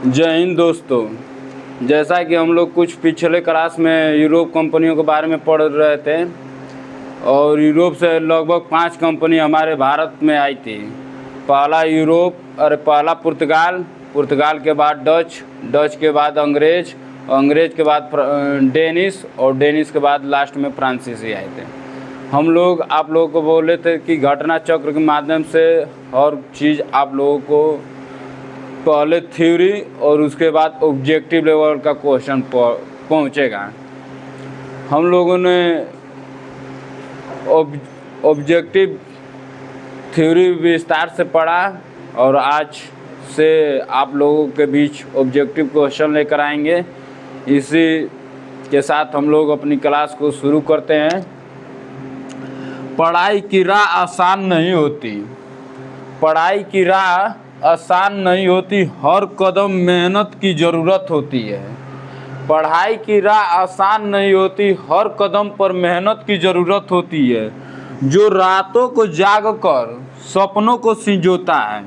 जय हिंद दोस्तों। जैसा कि हम लोग कुछ पिछले क्लास में यूरोप कंपनियों के बारे में पढ़ रहे थे और यूरोप से लगभग 5 कंपनी हमारे भारत में आई थी। पहला पुर्तगाल, पुर्तगाल के बाद डच के बाद अंग्रेज के बाद डेनिश और डेनिश के बाद लास्ट में फ्रांसीसी आए थे। हम लोग आप लोगों को बोले थे कि घटना चक्र के माध्यम से हर चीज़ आप लोगों को पहले थ्योरी और उसके बाद ऑब्जेक्टिव लेवल का क्वेश्चन पहुंचेगा। हम लोगों ने ऑब्जेक्टिव थ्योरी विस्तार से पढ़ा और आज से आप लोगों के बीच ऑब्जेक्टिव क्वेश्चन लेकर आएंगे। इसी के साथ हम लोग अपनी क्लास को शुरू करते हैं। पढ़ाई की राह आसान नहीं होती, पढ़ाई की राह आसान नहीं होती, हर कदम मेहनत की ज़रूरत होती है। पढ़ाई की राह आसान नहीं होती, हर कदम पर मेहनत की ज़रूरत होती है। जो रातों को जाग कर सपनों को सिंजोता है,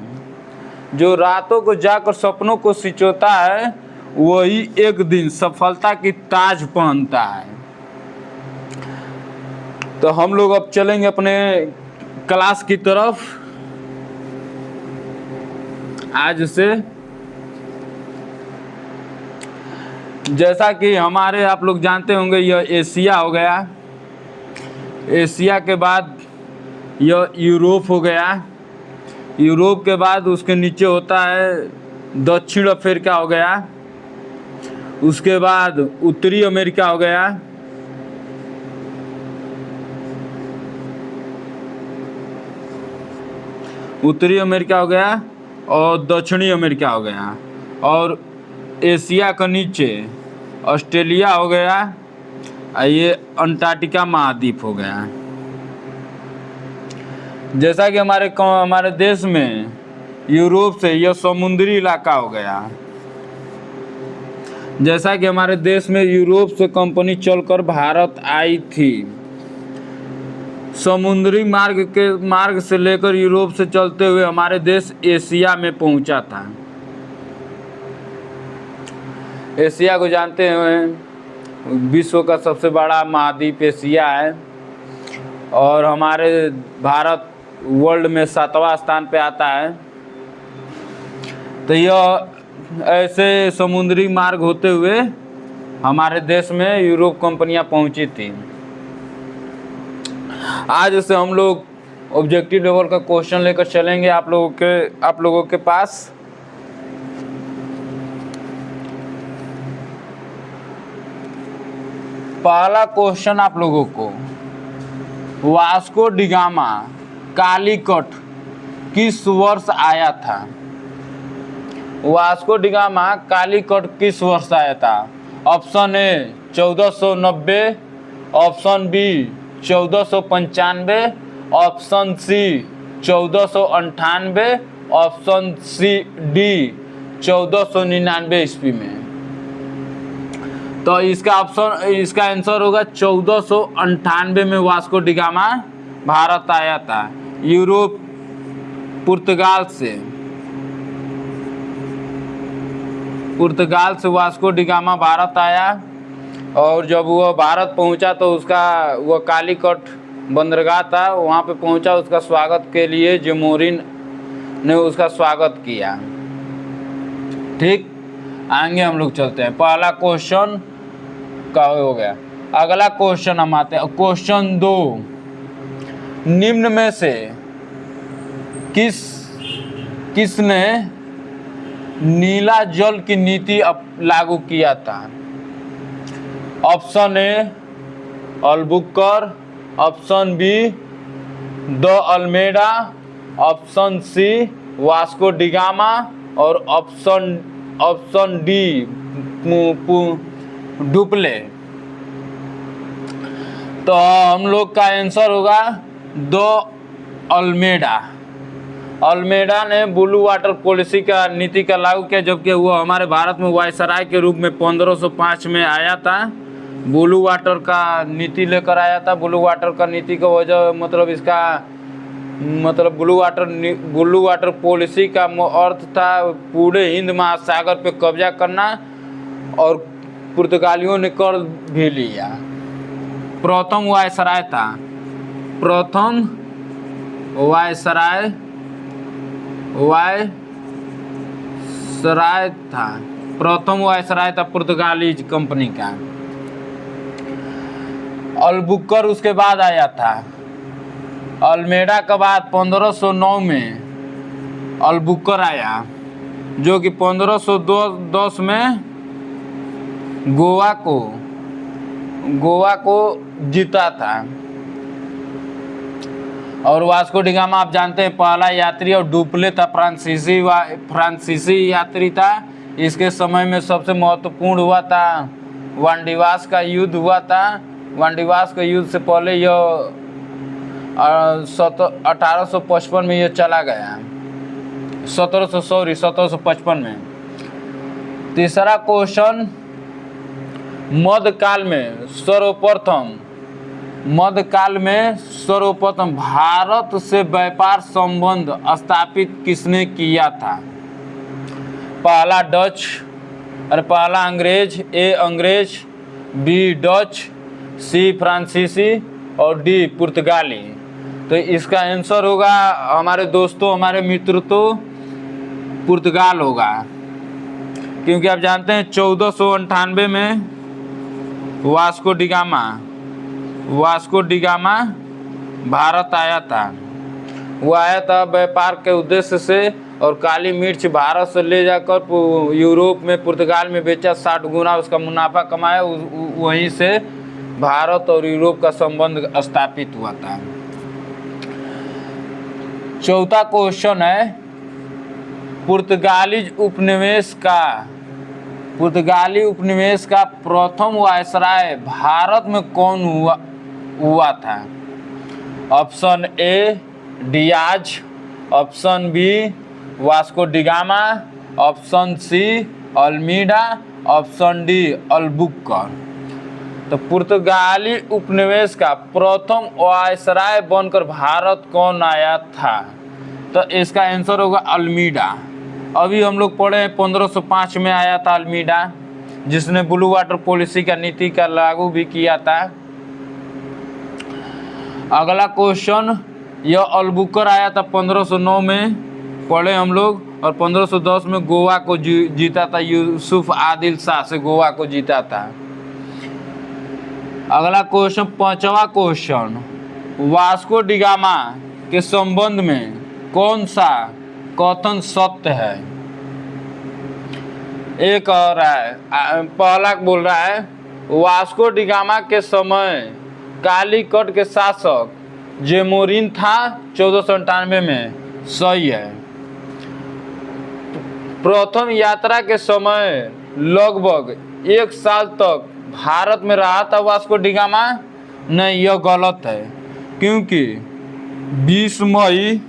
जो रातों को जाकर सपनों को सिंचोता है, वही एक दिन सफलता की ताज पहनता है। तो हम लोग अब चलेंगे अपने क्लास की तरफ। आज से जैसा कि हमारे आप लोग जानते होंगे, यह एशिया हो गया, एशिया के बाद यह यूरोप हो गया, यूरोप के बाद उसके नीचे होता है दक्षिण अफ्रीका हो गया, उसके बाद उत्तरी अमेरिका हो गया, उत्तरी अमेरिका हो गया और दक्षिणी अमेरिका हो गया, और एशिया का नीचे ऑस्ट्रेलिया हो गया, ये अंटार्कटिका महाद्वीप हो गया। जैसा कि हमारे देश में यूरोप से यह समुद्री इलाका हो गया। जैसा कि हमारे देश में यूरोप से कंपनी चलकर भारत आई थी, समुद्री मार्ग से लेकर यूरोप से चलते हुए हमारे देश एशिया में पहुंचा था। एशिया को जानते हैं, विश्व का सबसे बड़ा महाद्वीप एशिया है और हमारे भारत वर्ल्ड में 7वां स्थान पे आता है। तो यह ऐसे समुद्री मार्ग होते हुए हमारे देश में यूरोप कंपनियां पहुंची थी। आज से हम लोग ऑब्जेक्टिव लेवल का क्वेश्चन लेकर चलेंगे आप लोगों के पास। पहला क्वेश्चन आप लोगों को, वास्को डिगामा कालीकट किस वर्ष आया था? वास्को डिगामा कालीकट किस वर्ष आया था? Option A 1490, option B 1495, option C 1498, option C D 1499 ईस्वी में। तो इसका आंसर होगा 1498 में वास्को डिगामा भारत आया था, यूरोप पुर्तगाल से वास्को डिगामा भारत आया। और जब वह भारत पहुंचा तो वह कालीकट बंदरगाह था, वहाँ पे पहुंचा। उसका स्वागत के लिए जेमोरिन ने उसका स्वागत किया। ठीक, आगे हम लोग चलते हैं। पहला क्वेश्चन का हो गया। अगला क्वेश्चन हम आते हैं, क्वेश्चन 2, निम्न में से किसने नीला जल की नीति लागू किया था? Option A Albuquerque, option B de Almeida, option C Vasco da Gama और ऑप्शन डी डुप्ले। तो हम लोग का आंसर होगा द अल्मेडा। अल्मेडा ने ब्लू वाटर पॉलिसी का नीति का लागू किया, जबकि वो हमारे भारत में वायसराय के रूप में 1505 में आया था। ब्लू वाटर का नीति लेकर आया था। ब्लू वाटर का नीति का वजह मतलब इसका मतलब ब्लू वाटर पॉलिसी का अर्थ था पूरे हिंद महासागर पे कब्जा करना, और पुर्तगालियों ने कर भी लिया। प्रथम वायसराय था, प्रथम वायसराय था, प्रथम वायसराय था पुर्तगाली कंपनी का। अल्बुकर उसके बाद आया था। अल्मेडा के बाद 1509 में अल्बुकर आया, जो कि 1510 में गोवा को जीता था। और वास्को डी गामा आप जानते हैं पहला यात्री, और डुप्ले था फ्रांसीसी यात्री था। इसके समय में सबसे महत्वपूर्ण हुआ था वांडीवास का युद्ध हुआ था। वांडीवास के युद्ध से पहले यह 1855 में यह चला गया, 1755 में। तीसरा क्वेश्चन, मध्यकाल में सर्वप्रथम भारत से व्यापार संबंध स्थापित किसने किया था? पहला अंग्रेज, ए अंग्रेज, बी डच, सी फ्रांसीसी और डी पुर्तगाली। तो इसका आंसर होगा हमारे दोस्तों, हमारे मित्र, तो पुर्तगाल होगा, क्योंकि आप जानते हैं 1498 में वास्को डी गामा भारत आया था। वो आया था व्यापार के उद्देश्य से, और काली मिर्च भारत से ले जाकर यूरोप में, पुर्तगाल में बेचा, 60 गुना उसका मुनाफा कमाया। वहीं से भारत और यूरोप का संबंध स्थापित हुआ था। चौथा क्वेश्चन है, पुर्तगाली उपनिवेश का प्रथम वायसराय भारत में कौन हुआ था? Option A Dias, option B Vasco da Gama, option C Almeida, option D Albuquerque. तो पुर्तगाली उपनिवेश का प्रथम वायसराय बनकर भारत कौन आया था? तो इसका आंसर होगा अल्मीडा। अभी हम लोग पढ़े 1505 में आया था अल्मीडा, जिसने ब्लू वाटर पॉलिसी का नीति का लागू भी किया था। अगला क्वेश्चन, यह अल्बुकर आया था 1509 में, पढ़े हम लोग, और 1510 में गोवा को जीता था। यूसुफ आदिल शाह से गोवा को जीता था। अगला क्वेश्चन, पांचवा क्वेश्चन, वास्को डी गामा के संबंध में कौन सा कथन सत्य है? एक और है, पहला बोल रहा है वास्को डी गामा के समय कालीकट के शासक जेमोरिन था 1498 में, सही है। प्रथम यात्रा के समय लगभग 1 साल तक भारत में रहा था वास्को डी गामा, नहीं, यह गलत है, क्योंकि 20 मई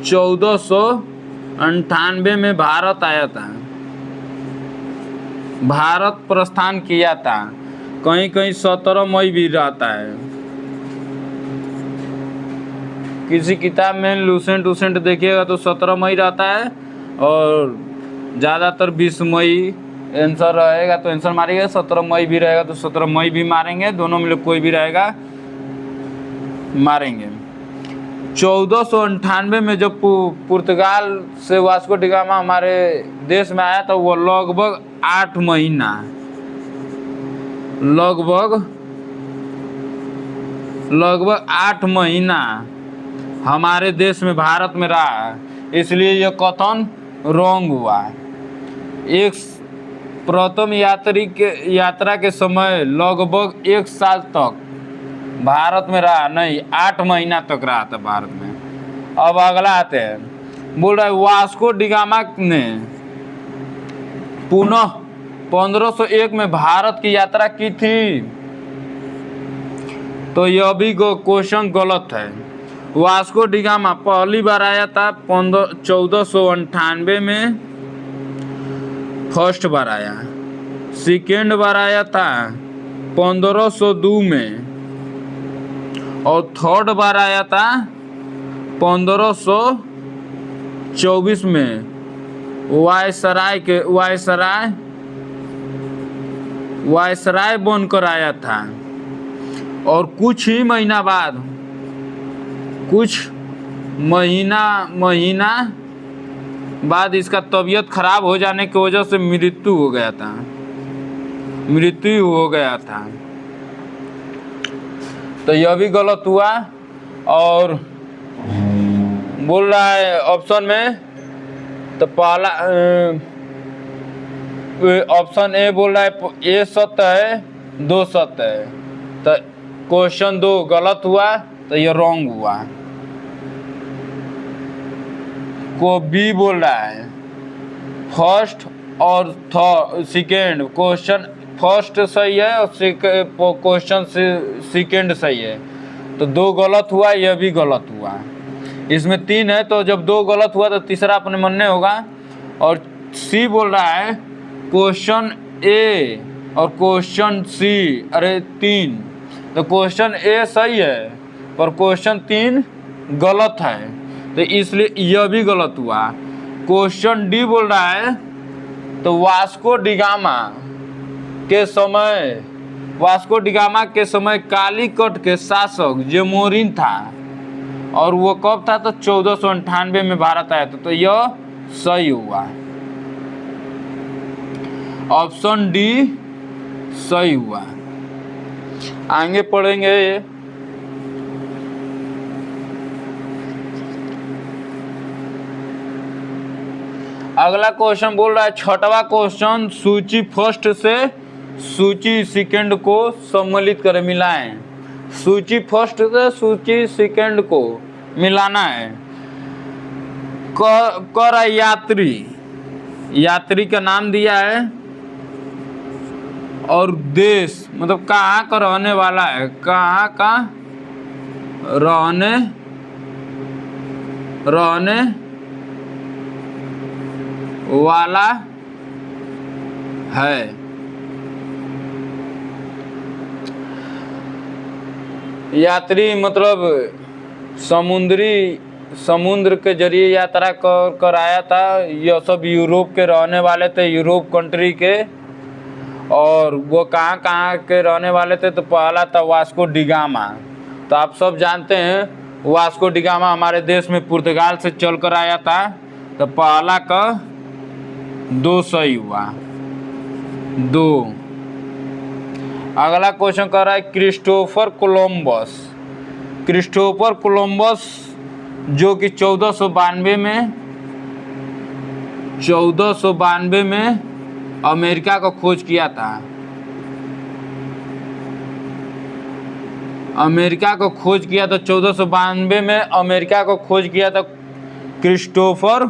1498 में भारत आया था, भारत प्रस्थान किया था। कहीं कहीं 17 मई भी रहता है। किसी किताब में लूसेंट देखिएगा तो 17 मई रहता है, और ज़्यादातर 20 मई आंसर रहेगा, तो आंसर मारिएगा। 17 मई भी रहेगा तो 17 मई भी मारेंगे, दोनों में कोई भी रहेगा मारेंगे। 1498 में जब पुर्तगाल से वास्को डी गामा हमारे देश में आया था, वो लगभग 8 महीना लगभग 8 महीना हमारे देश में, भारत में रहा, इसलिए यह कथन रॉन्ग हुआ। एक प्रथम यात्रा के समय लगभग 1 साल तक भारत में रहा, नहीं, 8 महीना तक रहा था भारत में। अब अगला आते हैं, बोल रहा है वास्को डी गामा ने पुनः 1501 में भारत की यात्रा की थी, तो यह भी क्वेश्चन गलत है। वास्को डिगामा पहली बार आया था 1498 में, फर्स्ट बार आया। सेकेंड बार आया था 1502 में, और थर्ड बार आया था 1524 में। वायसराय बनकर आया था। और कुछ महीना बाद इसका तबीयत खराब हो जाने की वजह से मृत्यु हो गया था। तो यह भी गलत हुआ। और बोल रहा है ऑप्शन में, तो पहला ऑप्शन ए बोल रहा है ए सत्य है, 2 सत्य है। तो क्वेश्चन 2 गलत हुआ, तो ये रॉन्ग हुआ। को बी बोल रहा है फर्स्ट और सेकेंड। क्वेश्चन फर्स्ट सही है और क्वेश्चन सेकेंड सही है। तो 2 गलत हुआ, यह भी गलत हुआ। इसमें 3 है, तो जब 2 गलत हुआ तो तीसरा अपने मन में होगा। और सी बोल रहा है क्वेश्चन ए और क्वेश्चन सी, अरे 3। तो क्वेश्चन ए सही है पर क्वेश्चन 3 गलत है, तो इसलिए यह भी गलत हुआ। क्वेश्चन डी बोल रहा है तो वास्को डिगामा के समय कालीकट के शासक जेमोरिन था, और वो कब था? तो 1498 में भारत आया था। तो यह सही हुआ, ऑप्शन डी सही हुआ। आगे पढ़ेंगे अगला क्वेश्चन बोल रहा है, छठवां क्वेश्चन, सूची फर्स्ट से सूची सेकंड को सम्मिलित कर मिलाएं। सूची फर्स्ट से सूची सेकंड को मिलाना है। कर यात्री का नाम दिया है, और देश मतलब कहाँ का रहने वाला है, कहाँ का रहने वाला है। यात्री मतलब समुद्र के जरिए यात्रा कर आया था। यह सब यूरोप के रहने वाले थे, यूरोप कंट्री के। और वो कहाँ के रहने वाले थे? तो पहला था वास्को डिगामा। तो आप सब जानते हैं वास्को डिगामा हमारे देश में पुर्तगाल से चल कर आया था। तो पहला का 2 सही हुआ, 2। अगला क्वेश्चन कर रहा है क्रिस्टोफर कोलंबस जो कि 1492 में अमेरिका को खोज किया था। अमेरिका को खोज किया था 1492 में, अमेरिका को खोज किया था क्रिस्टोफर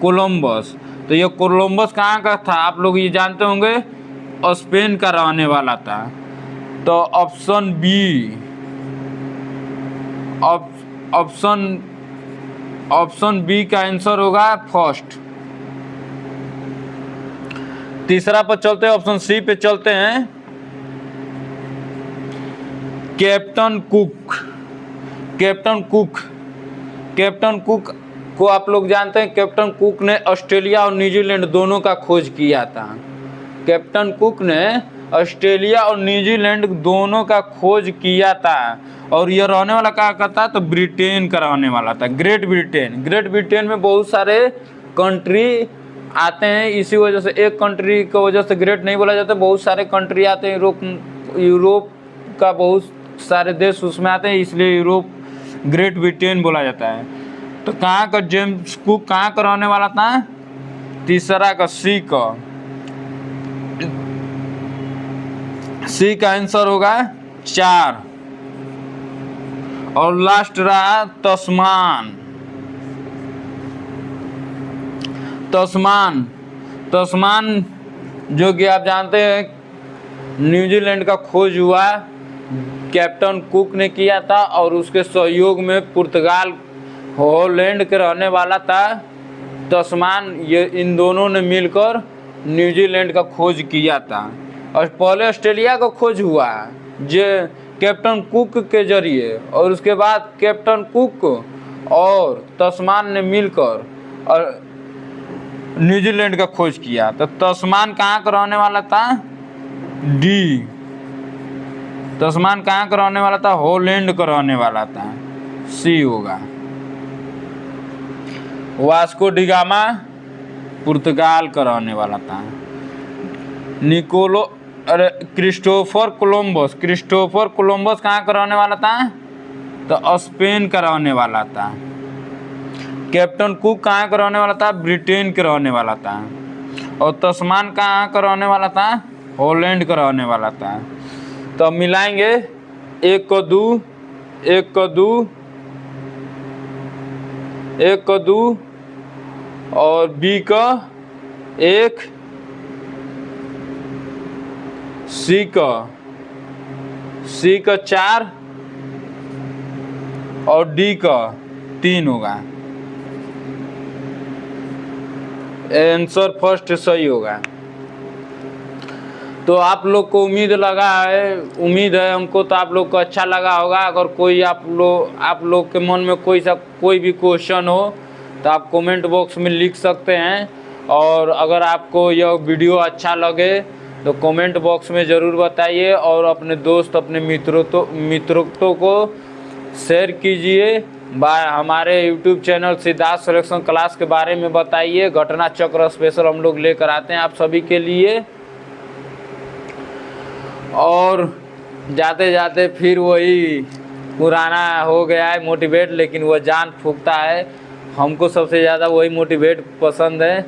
कोलंबस। तो ये कोलंबस कहाँ का था? आप लोग ये जानते होंगे, स्पेन का रहने वाला था। तो ऑप्शन बी, ऑप्शन बी का आंसर होगा फर्स्ट। तीसरा पर चलते हैं, ऑप्शन सी पे चलते हैं। कैप्टन कुक को आप लोग जानते हैं। कैप्टन कुक ने ऑस्ट्रेलिया और न्यूजीलैंड दोनों का खोज किया था। कैप्टन कुक ने ऑस्ट्रेलिया और न्यूजीलैंड दोनों का खोज किया था। और यह रहने वाला कहाँ का था? तो ब्रिटेन का रहने वाला था, ग्रेट ब्रिटेन में बहुत सारे कंट्री आते हैं। इसी वजह से एक कंट्री की वजह से ग्रेट नहीं बोला जाता, बहुत सारे कंट्री आते हैं। यूरोप का बहुत सारे देश उसमें आते हैं, इसलिए यूरोप ग्रेट ब्रिटेन बोला जाता है। तो कहाँ का जेम्स कुक कहाँ का रहने वाला था? तीसरा का सी का आंसर होगा 4। और लास्ट रहा तस्मान जो कि आप जानते हैं न्यूजीलैंड का खोज हुआ कैप्टन कुक ने किया था और उसके सहयोग में पुर्तगाल हॉलैंड के रहने वाला था तस्मान, ये इन दोनों ने मिलकर न्यूजीलैंड का खोज किया था। और पहले ऑस्ट्रेलिया का खोज हुआ जो कैप्टन कुक के जरिए, और उसके बाद कैप्टन कुक और तस्मान ने मिलकर और न्यूजीलैंड का खोज किया। तो तस्मान कहाँ का रहने वाला था? डी। तस्मान कहाँ का रहने वाला था? हॉलैंड का रहने वाला था। सी होगा। वास्को डिगामा पुर्तगाल का रहने वाला था। क्रिस्टोफर कोलंबस कहाँ का रहने वाला था? तो स्पेन का रहने वाला था। कैप्टन कुक कहाँ का रहने वाला था? ब्रिटेन के रहने वाला था। और तस्मान कहाँ का रहने वाला था? हॉलैंड का रहने वाला था। तो अब मिलाएंगे, एक को दो और बी का 1, सी का 4 और डी का 3 होगा। आंसर फर्स्ट सही होगा। तो आप लोग को उम्मीद है हमको, तो आप लोग को अच्छा लगा होगा। अगर कोई आप लोग के मन में कोई भी क्वेश्चन हो तो आप कमेंट बॉक्स में लिख सकते हैं। और अगर आपको यह वीडियो अच्छा लगे तो कमेंट बॉक्स में ज़रूर बताइए और अपने दोस्त, अपने मित्रों को शेयर कीजिए। हमारे YouTube channel Siddharth selection class के बारे में बताइए। घटना चक्र स्पेशल हम लोग लेकर आते हैं आप सभी के लिए। और जाते जाते फिर वही पुराना हो गया है मोटिवेट, लेकिन वह जान फूंकता है। हमको सबसे ज़्यादा वही मोटिवेट पसंद है।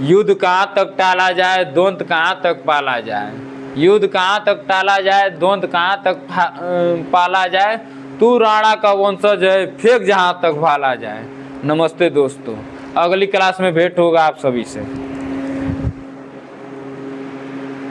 युद्ध कहाँ तक टाला जाए, द्वंद कहाँ तक पाला जाए। युद्ध कहाँ तक टाला जाए, द्वंद कहाँ तक पाला जाए। तू राणा का वंशज है, फेंक जहाँ तक भाला जाए। नमस्ते दोस्तों, अगली क्लास में भेंट होगा आप सभी से।